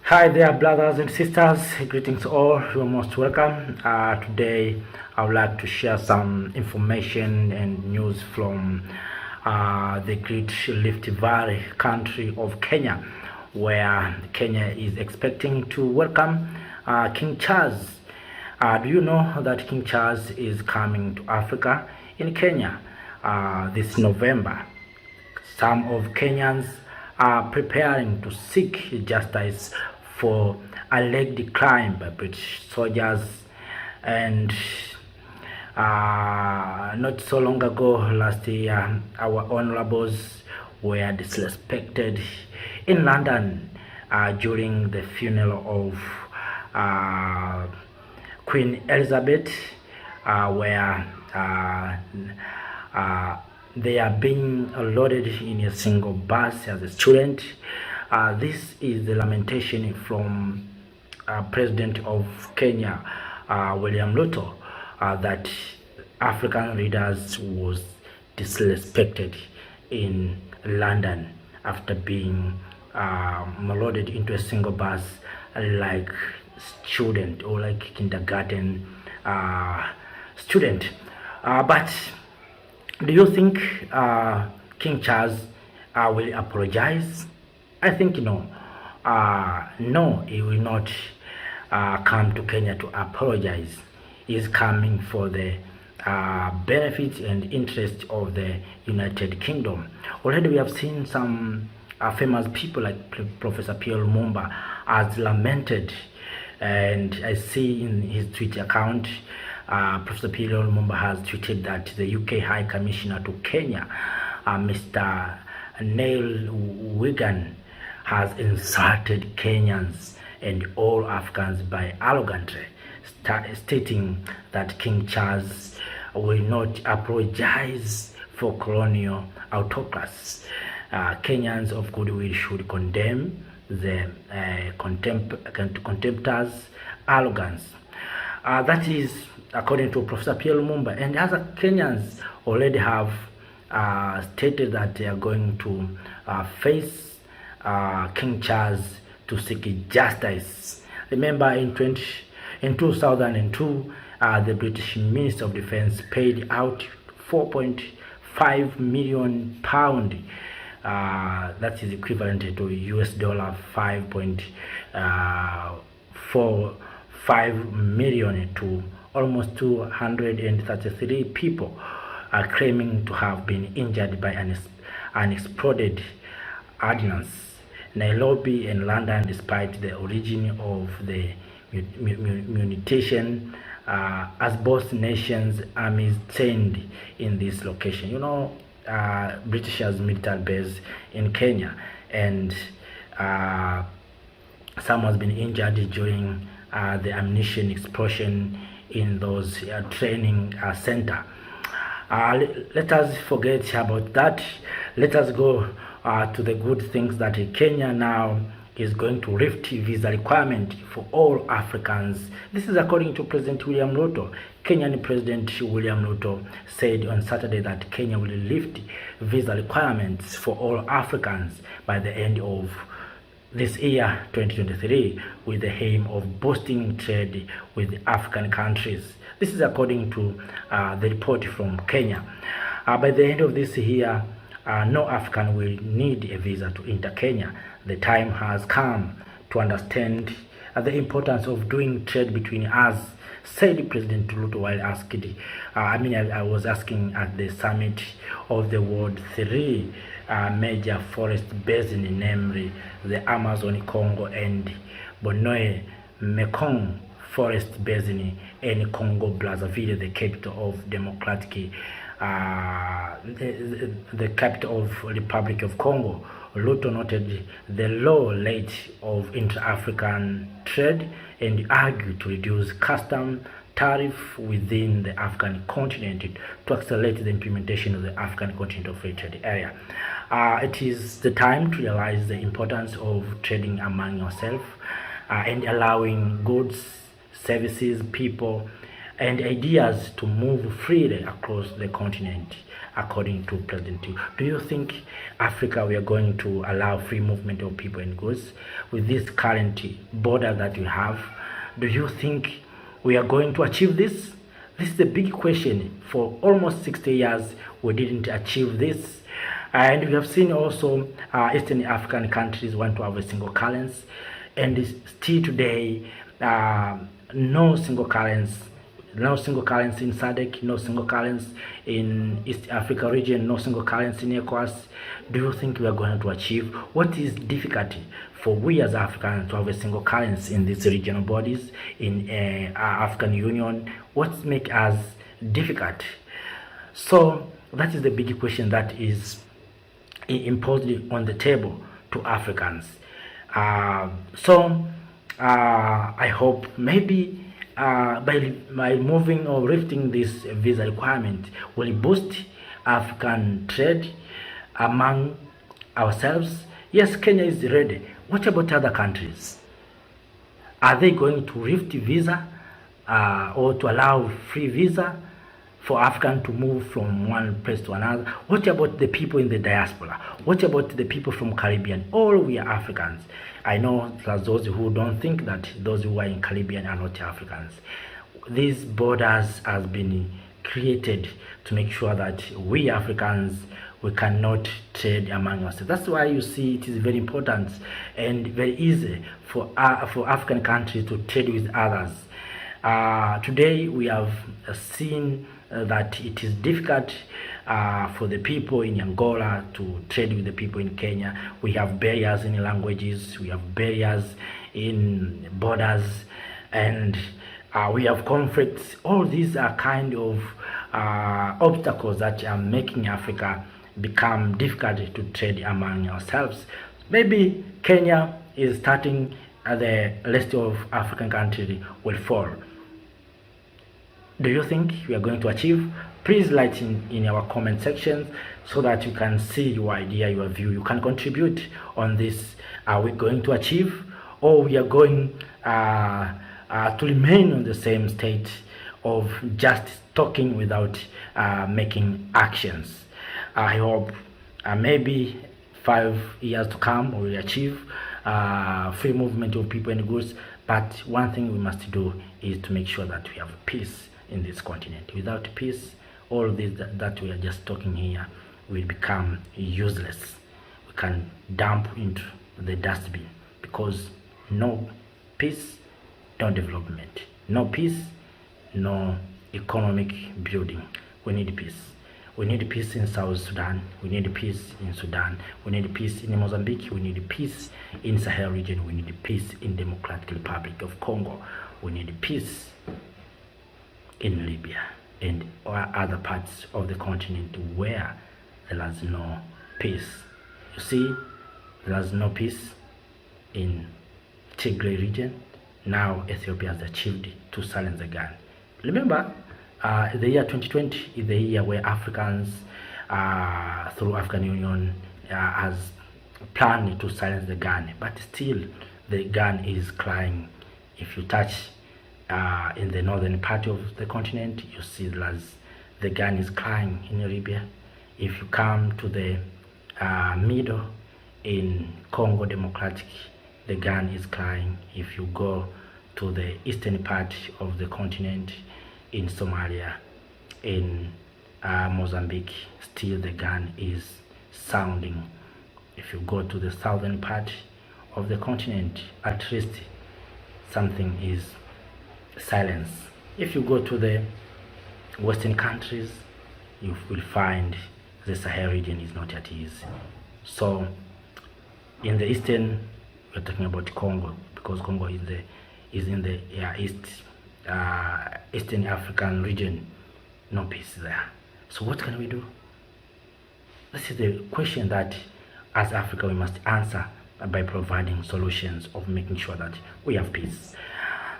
Hi there, brothers and sisters. Greetings all. You're most welcome. Today, I would like to share some information and news from the great Rift Valley country of Kenya, where Kenya is expecting to welcome King Charlz. Do you know that King Charlz is coming to Africa in Kenya this November? Some of Kenyans are preparing to seek justice for alleged crime by British soldiers, and not so long ago, last year, our honorables were disrespected in London during the funeral of Queen Elizabeth, where they are being loaded in a single bus as a student. This is the lamentation from President of Kenya, William Ruto, that African leaders was disrespected in London after being loaded into a single bus like student or like kindergarten student. But do you think King Charlz will apologize? I think no. No, he will not come to Kenya to apologize. He's coming for the benefit and interest of the United Kingdom. Already we have seen some famous people like Professor Pierre Lumumba has lamented, and I see in his Twitter account, Professor Pierre Lumumba has tweeted that the UK High Commissioner to Kenya, Mr. Neil Wigan, has insulted Kenyans and all Africans by arrogantly stating that King Charlz will not apologize for colonial autocrats. Kenyans of goodwill should condemn the contemptors' arrogance. That is according to Professor Pierre Lumumba, and other Kenyans already have stated that they are going to face King Charlz to seek justice. Remember, in 2002, the British Minister of Defense paid out 4.5 million pound. That is equivalent to US dollar 5.45 million to almost 233 people, claiming to have been injured by an exploded ordnance. Nairobi and London, despite the origin of the munition, as both nations' armies trained in this location. You know, British's military base in Kenya, and some has been injured during the ammunition explosion in those training center. Let us forget about that. Let us go to the good things that Kenya now is going to lift visa requirement for all Africans. This is according to President William Ruto. Kenyan President William Ruto said on Saturday that Kenya will lift visa requirements for all Africans by the end of this year, 2023, with the aim of boosting trade with African countries. This is according to the report from Kenya. By the end of this year, no African will need a visa to enter Kenya. The time has come to understand the importance of doing trade between us, said President Ruto while asked. I was asking at the summit of the world 3 major forest basin, namely the Amazon, Congo, and Bonoe Mekong forest basin in Congo Brazzaville, the capital of the capital of Republic of Congo. Ruto noted the low rate of intra-African trade and argued to reduce custom tariff within the African continent to accelerate the implementation of the African continental free trade area. It is the time to realize the importance of trading among yourselves and allowing goods, services, people and ideas to move freely across the continent, according to President Yu. Do you think Africa, we are going to allow free movement of people and goods with this current border that we have? Do you think we are going to achieve this? This is the big question. For almost 60 years, we didn't achieve this. And we have seen also Eastern African countries want to have a single currency, and still today, no single currency in SADC, no single currency in East Africa region, no single currency in ECOWAS. Do you think we are going to achieve? What is difficulty for we as Africans to have a single currency in these regional bodies, in African Union? What makes us difficult? So that is the big question that is imposed on the table to Africans. I hope maybe by moving or lifting this visa requirement will boost African trade among ourselves. Yes, Kenya is ready. What about other countries? Are they going to lift visa or to allow free visa for African to move from one place to another? What about the people in the diaspora? What about the people from Caribbean? All we are Africans. I know there's those who don't think that those who are in Caribbean are not Africans. These borders has been created to make sure that we Africans, we cannot trade among ourselves. That's why you see it is very important and very easy for African countries to trade with others. Today we have seen that it is difficult for the people in Angola to trade with the people in Kenya. We have barriers in languages, we have barriers in borders, and we have conflicts. All these are kind of obstacles that are making Africa become difficult to trade among ourselves. Maybe Kenya is starting the list of African countries will fall. Do you think we are going to achieve? Please write in our comment section so that you can see your idea, your view. You can contribute on this. Are we going to achieve, or we are going to remain on the same state of just talking without making actions? I hope maybe 5 years to come we will achieve free movement of people and goods. But one thing we must do is to make sure that we have peace in this continent. Without peace, all of this that we are just talking here will become useless. We can dump into the dustbin, because no peace, no development. No peace, no economic building. We need peace. We need peace in South Sudan. We need peace in Sudan. We need peace in Mozambique. We need peace in Sahel region. We need peace in Democratic Republic of Congo. We need peace in Libya and other parts of the continent where there is no peace. You see, there is no peace in Tigray region. Now Ethiopia has achieved to silence the gun. Remember, the year 2020 is the year where Africans, through African Union, has planned to silence the gun, but still the gun is crying. If you touch in the northern part of the continent, you see the gun is crying in Libya. If you come to the middle in Congo Democratic, the gun is crying. If you go to the eastern part of the continent, in Somalia, in Mozambique, still the gun is sounding. If you go to the southern part of the continent, at least something is silence. If you go to the western countries, you will find the Sahel region is not at ease. So in the eastern, we're talking about Congo, because Congo is in the Eastern African region. No peace there. So what can we do? This is the question that as Africa we must answer by providing solutions of making sure that we have peace.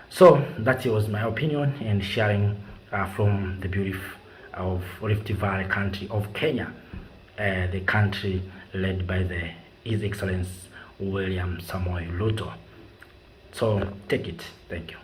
So that was my opinion and sharing from the beauty of Rift Valley country of Kenya, the country led by His Excellency William Ruto. So take it. Thank you.